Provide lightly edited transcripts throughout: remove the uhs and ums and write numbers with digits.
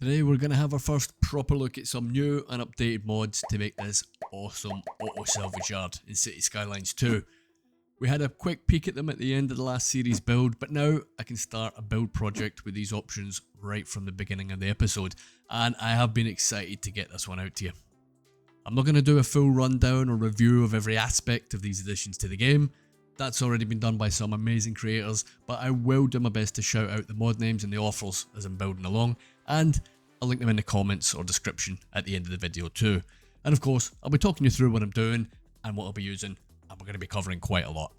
Today we're going to have our first proper look at some new and updated mods to make this awesome Auto Salvage Yard in Cities Skylines 2. We had a quick peek at them at the end of the last series build, but now I can start a build project with these options right from the beginning of the episode, and I have been excited to get this one out to you. I'm not going to do a full rundown or review of every aspect of these additions to the game. That's already been done by some amazing creators, but I will do my best to shout out the mod names and the offers as I'm building along, and I'll link them in the comments or description at the end of the video too. And of course, I'll be talking you through what I'm doing and what I'll be using, and we're going to be covering quite a lot.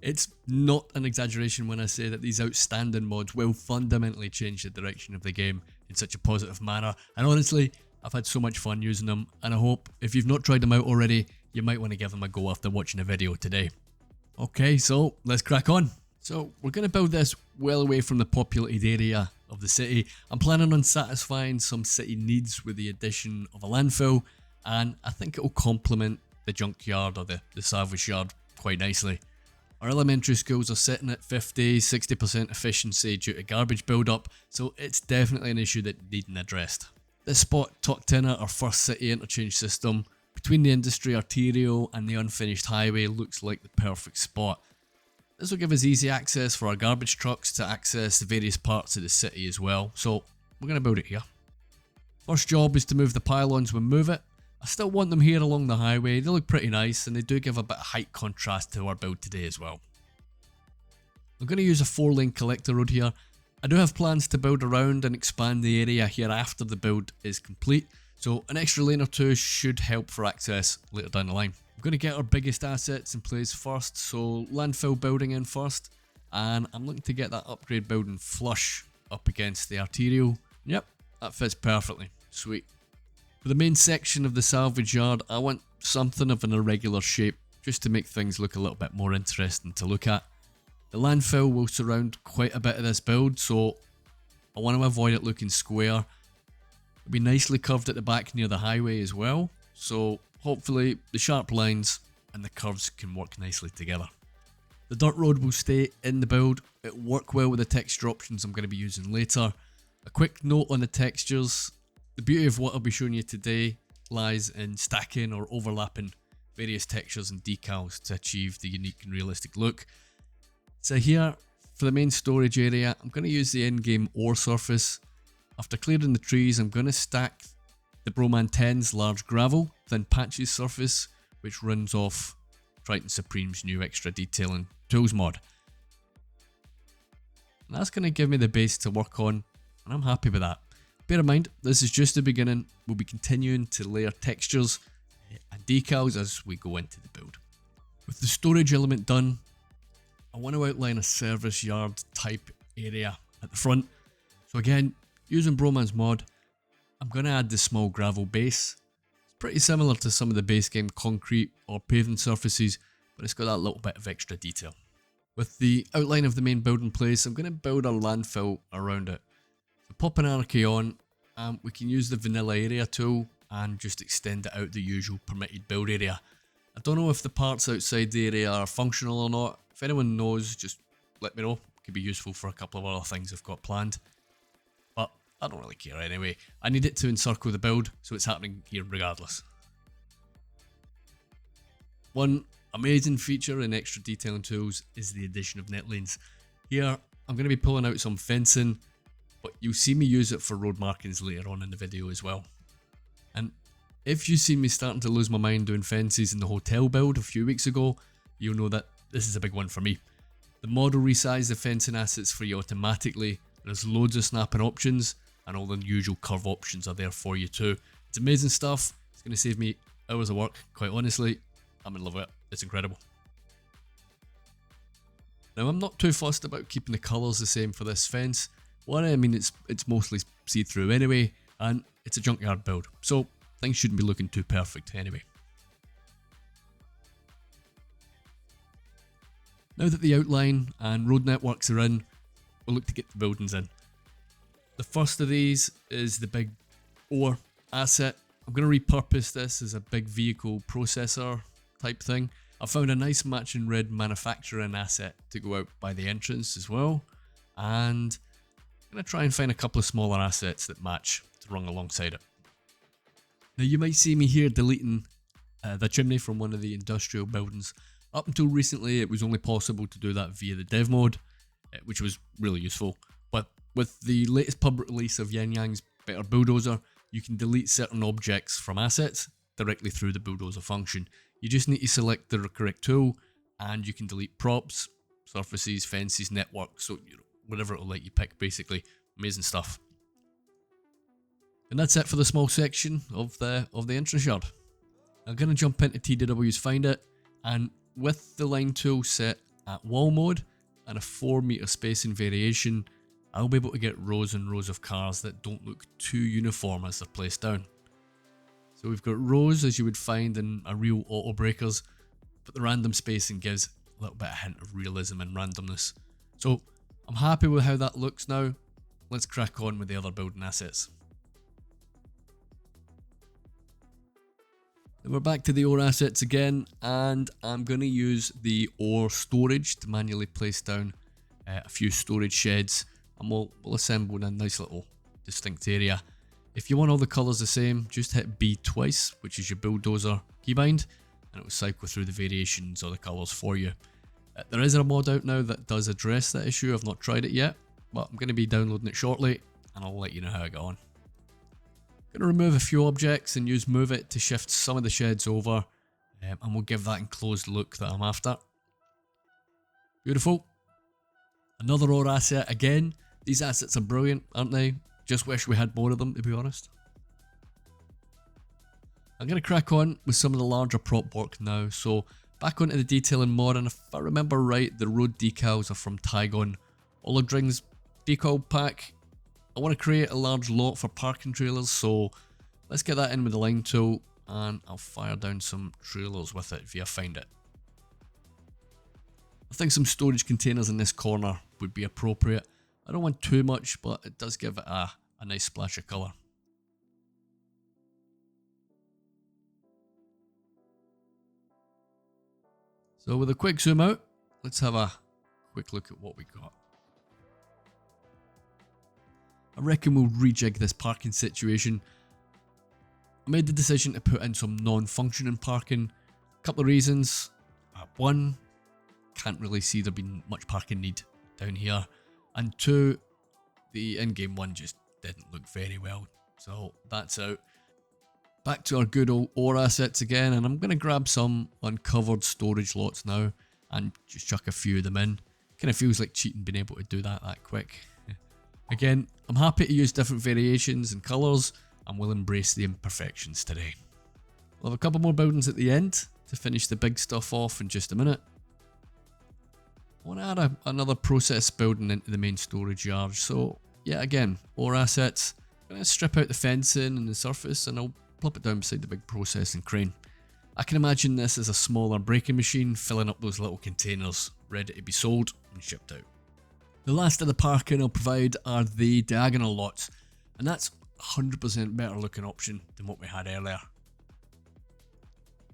It's not an exaggeration when I say that these outstanding mods will fundamentally change the direction of the game in such a positive manner, and honestly, I've had so much fun using them, and I hope if you've not tried them out already, you might want to give them a go after watching the video today. Okay, so let's crack on. So we're going to build this well away from the populated area of the city. I'm planning on satisfying some city needs with the addition of a landfill, and I think it will complement the junkyard or the salvage yard quite nicely. Our elementary schools are sitting at 50-60% efficiency due to garbage build-up, so it's definitely an issue that needs addressed. This spot tucked in at our first city interchange system between the industry arterial and the unfinished highway looks like the perfect spot. This will give us easy access for our garbage trucks to access the various parts of the city as well, so we're going to build it here. First job is to move the pylons when move it. I still want them here along the highway, they look pretty nice and they do give a bit of height contrast to our build today as well. I'm going to use a 4-lane collector road here. I do have plans to build around and expand the area here after the build is complete, so an extra lane or two should help for access later down the line. I'm going to get our biggest assets in place first, so landfill building in first, and I'm looking to get that upgrade building flush up against the arterial. Yep, that fits perfectly. Sweet. For the main section of the salvage yard, I want something of an irregular shape just to make things look a little bit more interesting to look at. The landfill will surround quite a bit of this build, so I want to avoid it looking square. It'll be nicely curved at the back near the highway as well, so hopefully the sharp lines and the curves can work nicely together. The dirt road will stay in the build. It'll work well with the texture options I'm going to be using later. A quick note on the textures. The beauty of what I'll be showing you today lies in stacking or overlapping various textures and decals to achieve the unique and realistic look. So here, for the main storage area, I'm going to use the in-game ore surface. After clearing the trees, I'm going to stack the Broman 10's large gravel, then patches surface, which runs off Triton Supreme's new extra detailing tools mod. And that's going to give me the base to work on, and I'm happy with that. Bear in mind, this is just the beginning. We'll be continuing to layer textures and decals as we go into the build. With the storage element done, I want to outline a service yard type area at the front. So again, using Broman's mod, I'm going to add the small gravel base. It's pretty similar to some of the base game concrete or paving surfaces, but it's got that little bit of extra detail. With the outline of the main build in place, I'm going to build a landfill around it. So pop an anarchy on, and we can use the vanilla area tool and just extend it out the usual permitted build area. I don't know if the parts outside the area are functional or not. If anyone knows, just let me know. It could be useful for a couple of other things I've got planned. But I don't really care anyway. I need it to encircle the build, so it's happening here regardless. One amazing feature in extra detailing tools is the addition of net lanes. Here, I'm going to be pulling out some fencing, but you'll see me use it for road markings later on in the video as well. And if you've seen me starting to lose my mind doing fences in the hotel build a few weeks ago, you'll know that this is a big one for me. The mod will resize the fencing assets for you automatically. There's loads of snapping options, and all the usual curve options are there for you too. It's amazing stuff. It's going to save me hours of work, quite honestly. I'm in love with it. It's incredible. Now, I'm not too fussed about keeping the colours the same for this fence. One, I mean, it's mostly see-through anyway, and it's a junkyard build, so things shouldn't be looking too perfect anyway. Now that the outline and road networks are in, we'll look to get the buildings in. The first of these is the big ore asset. I'm going to repurpose this as a big vehicle processor type thing. I found a nice matching red manufacturing asset to go out by the entrance as well, and I'm going to try and find a couple of smaller assets that match rung alongside it. Now you might see me here deleting the chimney from one of the industrial buildings. Up until recently it was only possible to do that via the dev mode, which was really useful. But with the latest pub release of Yin Yang's Better Bulldozer, you can delete certain objects from assets directly through the bulldozer function. You just need to select the correct tool and you can delete props, surfaces, fences, networks, so whatever it'll let you pick basically. Amazing stuff. And that's it for the small section of the entrance yard. I'm going to jump into TDW's Find It, and with the line tool set at wall mode and a 4 meter spacing variation, I'll be able to get rows and rows of cars that don't look too uniform as they're placed down. So we've got rows as you would find in a real auto breakers, but the random spacing gives a little bit of hint of realism and randomness. So I'm happy with how that looks now. Let's crack on with the other building assets. And we're back to the ore assets again, and I'm going to use the ore storage to manually place down a few storage sheds, and we'll assemble in a nice little distinct area. If you want all the colours the same, just hit B twice, which is your bulldozer keybind, and it will cycle through the variations or the colours for you. There is a mod out now that does address that issue. I've not tried it yet, but I'm going to be downloading it shortly, and I'll let you know how I get on. Going to remove a few objects and use Move It to shift some of the sheds over, and we'll give that enclosed look that I'm after. Beautiful. Another ore asset again. These assets are brilliant, aren't they? Just wish we had more of them, to be honest. I'm going to crack on with some of the larger prop work now. So back onto the detailing mod, and if I remember right, the road decals are from Tygon Olodring's decal pack. I want to create a large lot for parking trailers, so let's get that in with the line tool, and I'll fire down some trailers with it via Find It. I think some storage containers in this corner would be appropriate. I don't want too much, but it does give it a nice splash of colour. So with a quick zoom out, let's have a quick look at what we got. I reckon we'll rejig this parking situation. I made the decision to put in some non-functioning parking. A couple of reasons. One, can't really see there being much parking need down here. And two, the in-game one just didn't look very well. So that's out. Back to our good old ore assets again, and I'm going to grab some uncovered storage lots now and just chuck a few of them in. Kind of feels like cheating being able to do that quick. Again, I'm happy to use different variations and colours, and we'll embrace the imperfections today. We'll have a couple more buildings at the end to finish the big stuff off in just a minute. I want to add another process building into the main storage yard, so yeah, again, ore assets. I'm going to strip out the fencing and the surface, and I'll plop it down beside the big processing crane. I can imagine this as a smaller breaking machine filling up those little containers, ready to be sold and shipped out. The last of the parking I'll provide are the diagonal lots, and that's 100% better looking option than what we had earlier.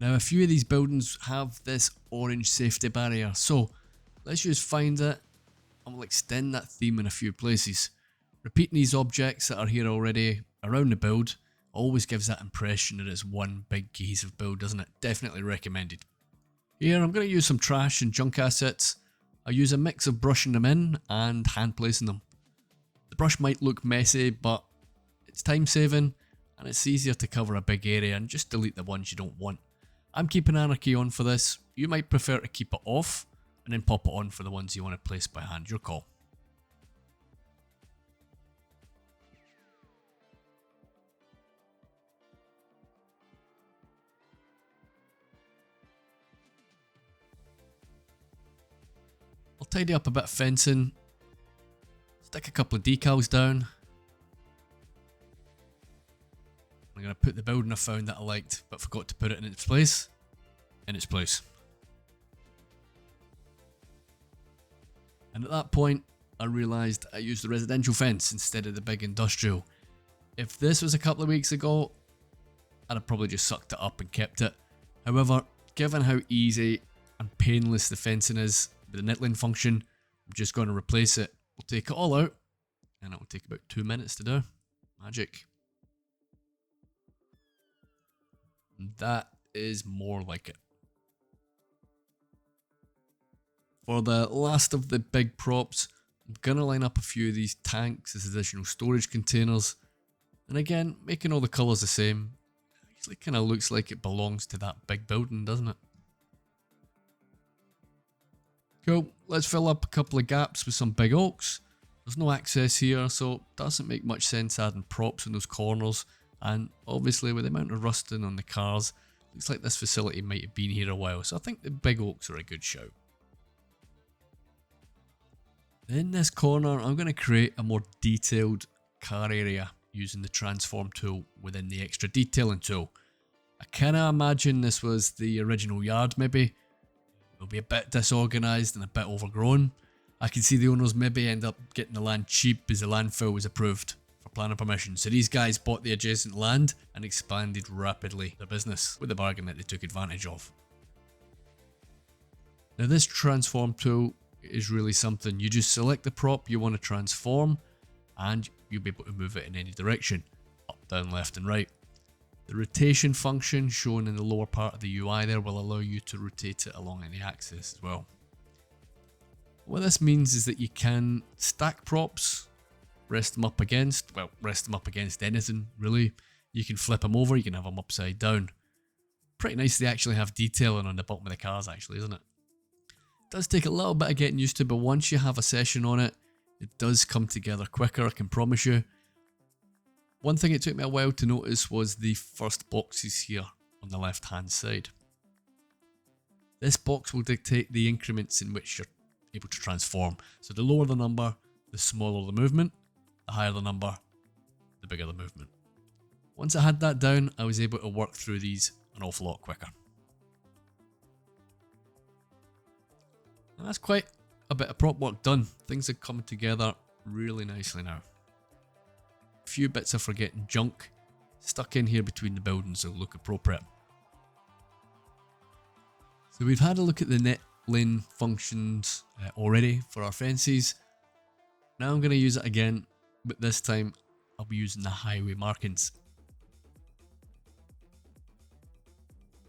Now a few of these buildings have this orange safety barrier, so let's just find it and we'll extend that theme in a few places. Repeating these objects that are here already around the build always gives that impression that it's one big cohesive build, doesn't it? Definitely recommended. Here I'm going to use some trash and junk assets. I use a mix of brushing them in and hand placing them. The brush might look messy, but it's time saving and it's easier to cover a big area and just delete the ones you don't want. I'm keeping Anarchy on for this. You might prefer to keep it off and then pop it on for the ones you want to place by hand. Your call. I'll tidy up a bit of fencing, stick a couple of decals down. I'm going to put the building I found that I liked but forgot to put it in its place. And at that point I realised I used the residential fence instead of the big industrial. If this was a couple of weeks ago, I'd have probably just sucked it up and kept it. However, given how easy and painless the fencing is with the knitling function, I'm just going to replace it. We'll take it all out and it will take about 2 minutes to do. Magic. That is more like it. For the last of the big props, I'm going to line up a few of these tanks as additional storage containers. And again, making all the colours the same. Actually kind of looks like it belongs to that big building, doesn't it? Cool, let's fill up a couple of gaps with some big oaks. There's no access here, so it doesn't make much sense adding props in those corners. And obviously with the amount of rusting on the cars, looks like this facility might have been here a while, so I think the big oaks are a good shout. In this corner, I'm going to create a more detailed car area using the transform tool within the extra detailing tool. I kind of imagine this was the original yard maybe. It'll be a bit disorganised and a bit overgrown. I can see the owners maybe end up getting the land cheap as the landfill was approved for planning permission. So these guys bought the adjacent land and expanded rapidly their business with the bargain that they took advantage of. Now this transform tool is really something. You just select the prop you want to transform and you'll be able to move it in any direction, up, down, left and right. The rotation function shown in the lower part of the UI there will allow you to rotate it along any axis as well. What this means is that you can stack props, rest them up against anything really. You can flip them over, you can have them upside down. Pretty nice they actually have detailing on the bottom of the cars actually, isn't it? It does take a little bit of getting used to, but once you have a session on it, it does come together quicker, I can promise you. One thing it took me a while to notice was the first boxes here on the left hand side. This box will dictate the increments in which you're able to transform. So the lower the number, the smaller the movement, the higher the number, the bigger the movement. Once I had that down, I was able to work through these an awful lot quicker. And that's quite a bit of prop work done. Things are coming together really nicely now. A few bits of forgetting junk stuck in here between the buildings will look appropriate. So we've had a look at the net lane functions already for our fences. Now I'm going to use it again, but this time I'll be using the highway markings.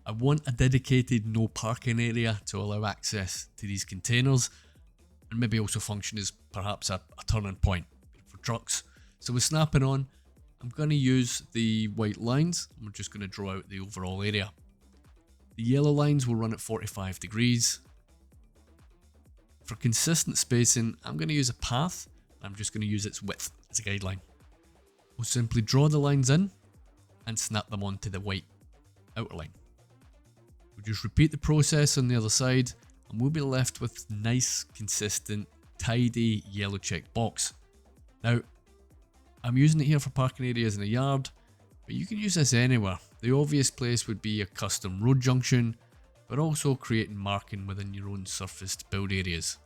I want a dedicated no parking area to allow access to these containers and maybe also function as perhaps a turning point for trucks. So with snapping on, I'm going to use the white lines and we're just going to draw out the overall area. The yellow lines will run at 45 degrees. For consistent spacing, I'm going to use a path. I'm just going to use its width as a guideline. We'll simply draw the lines in and snap them onto the white outer line. We'll just repeat the process on the other side and we'll be left with nice, consistent, tidy yellow checked box. Now, I'm using it here for parking areas in a yard, but you can use this anywhere. The obvious place would be a custom road junction, but also creating marking within your own surfaced build areas.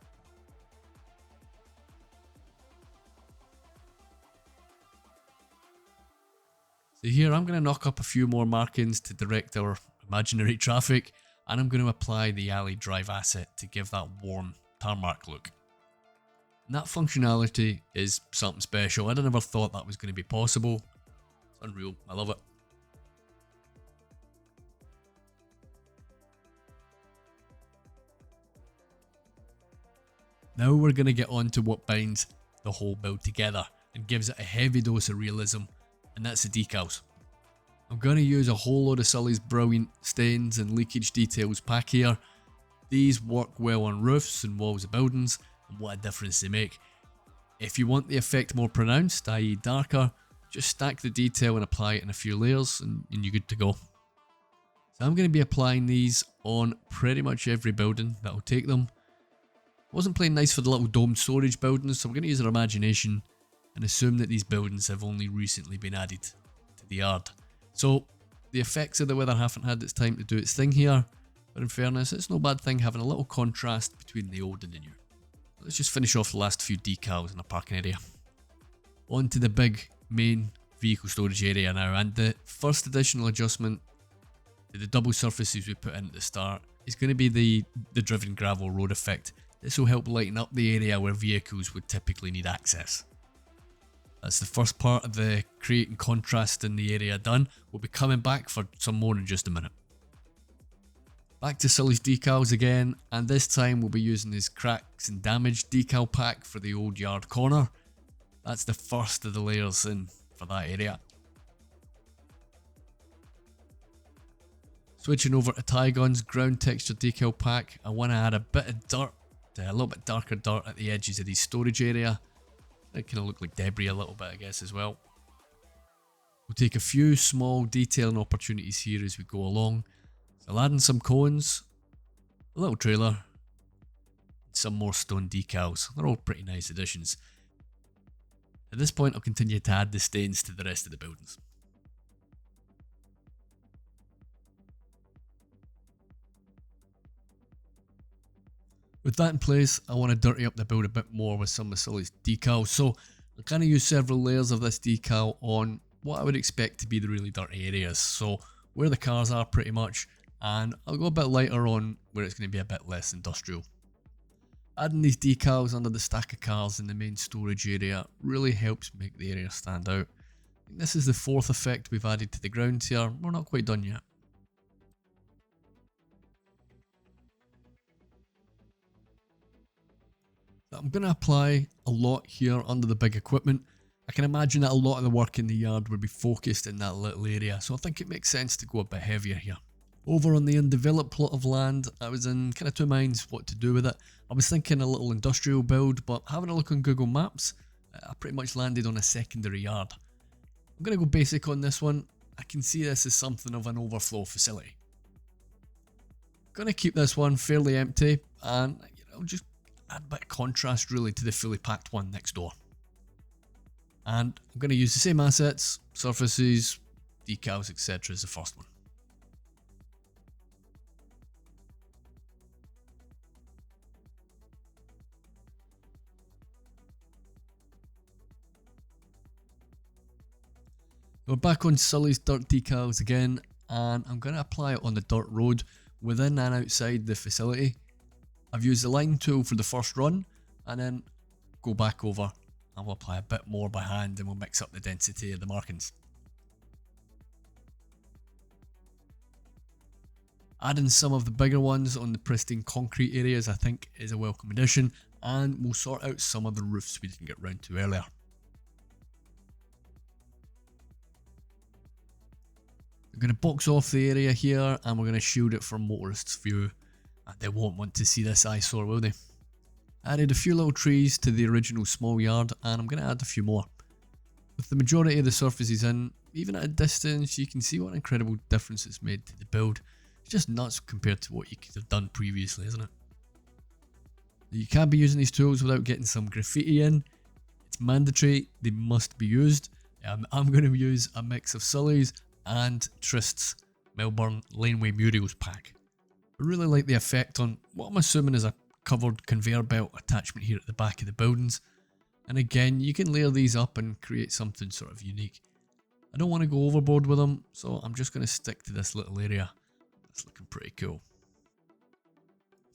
So here I'm going to knock up a few more markings to direct our imaginary traffic, and I'm going to apply the alley drive asset to give that warm tarmac look. And that functionality is something special. I never thought that was going to be possible. It's unreal. I love it. Now we're going to get on to what binds the whole build together and gives it a heavy dose of realism, and that's the decals. I'm going to use a whole load of Sully's brilliant stains and leakage details pack here. These work well on roofs and walls of buildings, and what a difference they make. If you want the effect more pronounced, i.e. darker, just stack the detail and apply it in a few layers and you're good to go. So I'm going to be applying these on pretty much every building that will take them. Wasn't playing nice for the little domed storage buildings, so we're going to use our imagination and assume that these buildings have only recently been added to the yard. So the effects of the weather haven't had its time to do its thing here, but in fairness, it's no bad thing having a little contrast between the old and the new. Let's just finish off the last few decals in the parking area. On to the big main vehicle storage area now, and the first additional adjustment to the double surfaces we put in at the start is going to be the driven gravel road effect. This will help lighten up the area where vehicles would typically need access. That's the first part of the creating contrast in the area done. We'll be coming back for some more in just a minute. Back to Sully's decals again, and this time we'll be using his cracks and damage decal pack for the old yard corner. That's the first of the layers in for that area. Switching over to Tygon's ground texture decal pack, I want to add a bit of dirt, a little bit darker dirt at the edges of the storage area. It kind of look like debris a little bit, I guess, as well. We'll take a few small detailing opportunities here as we go along. So I'll add in some cones, a little trailer, some more stone decals. They're all pretty nice additions. At this point, I'll continue to add the stains to the rest of the buildings. With that in place, I want to dirty up the build a bit more with some of Sully's decals. So I'll kind of use several layers of this decal on what I would expect to be the really dirty areas. So where the cars are pretty much, and I'll go a bit lighter on where it's going to be a bit less industrial. Adding these decals under the stack of cars in the main storage area really helps make the area stand out. This is the fourth effect we've added to the ground here. We're not quite done yet. I'm going to apply a lot here under the big equipment. I can imagine that a lot of the work in the yard would be focused in that little area, so I think it makes sense to go a bit heavier here. Over on the undeveloped plot of land, I was in kind of two minds what to do with it. I was thinking a little industrial build, but having a look on Google Maps, I pretty much landed on a secondary yard. I'm going to go basic on this one. I can see this as something of an overflow facility. Going to keep this one fairly empty and just add a bit of contrast really to the fully packed one next door. And I'm going to use the same assets, surfaces, decals, etc. as the first one. We're back on Sully's dirt decals again, and I'm going to apply it on the dirt road within and outside the facility. I've used the line tool for the first run, and then go back over and we'll apply a bit more by hand and we'll mix up the density of the markings. Adding some of the bigger ones on the pristine concrete areas I think is a welcome addition, and we'll sort out some of the roofs we didn't get round to earlier. We're going to box off the area here and we're going to shield it from motorists' view. They won't want to see this eyesore, will they? Added a few little trees to the original small yard, and I'm going to add a few more. With the majority of the surfaces in, even at a distance, you can see what an incredible difference it's made to the build. It's just nuts compared to what you could have done previously, isn't it? You can't be using these tools without getting some graffiti in. It's mandatory, they must be used. I'm going to use a mix of Sully's and Trist's Melbourne Laneway Murals pack. I really like the effect on what I'm assuming is a covered conveyor belt attachment here at the back of the buildings. And again, you can layer these up and create something sort of unique. I don't want to go overboard with them, so I'm just going to stick to this little area. That's looking pretty cool.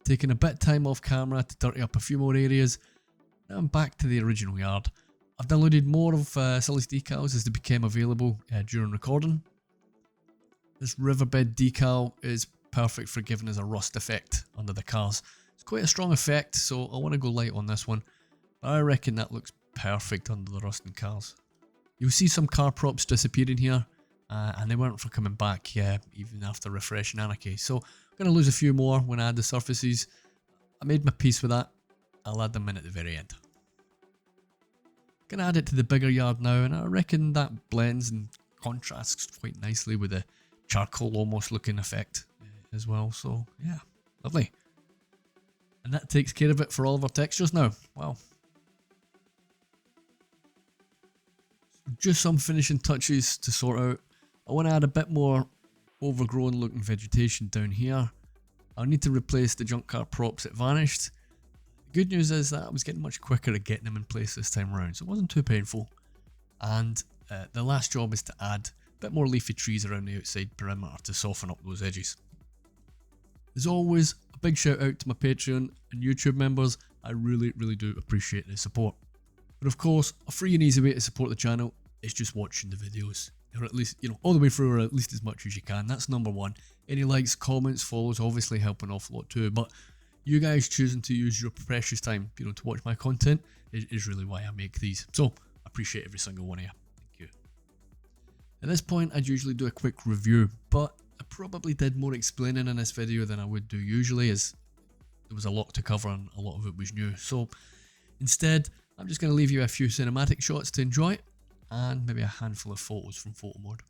Taking a bit of time off camera to dirty up a few more areas. Now I'm back to the original yard. I've downloaded more of Sully's decals as they became available during recording. This riverbed decal is perfect for giving us a rust effect under the cars. It's quite a strong effect, so I want to go light on this one, but I reckon that looks perfect under the rusting cars. You'll see some car props disappearing here, and they weren't for coming back even after refreshing Anarchy, so I'm going to lose a few more when I add the surfaces. I made my peace with that. I'll add them in at the very end. Going to add it to the bigger yard now, and I reckon that blends and contrasts quite nicely with the charcoal almost looking effect as well, so yeah, lovely. And that takes care of it for all of our textures now. Wow. Just some finishing touches to sort out. I want to add a bit more overgrown looking vegetation down here. I'll need to replace the junk car props that vanished. The good news is that I was getting much quicker at getting them in place this time around, so it wasn't too painful. And the last job is to add a bit more leafy trees around the outside perimeter to soften up those edges. As always, a big shout out to my Patreon and YouTube members. I really do appreciate the support. But of course, a free and easy way to support the channel is just watching the videos. Or at least, all the way through, or at least as much as you can. That's number one. Any likes, comments, follows obviously help an awful lot too. But you guys choosing to use your precious time, to watch my content is really why I make these. So, I appreciate every single one of you. Thank you. At this point, I'd usually do a quick review, but I probably did more explaining in this video than I would do usually, as there was a lot to cover and a lot of it was new. So, instead, I'm just going to leave you a few cinematic shots to enjoy, and maybe a handful of photos from photo mode.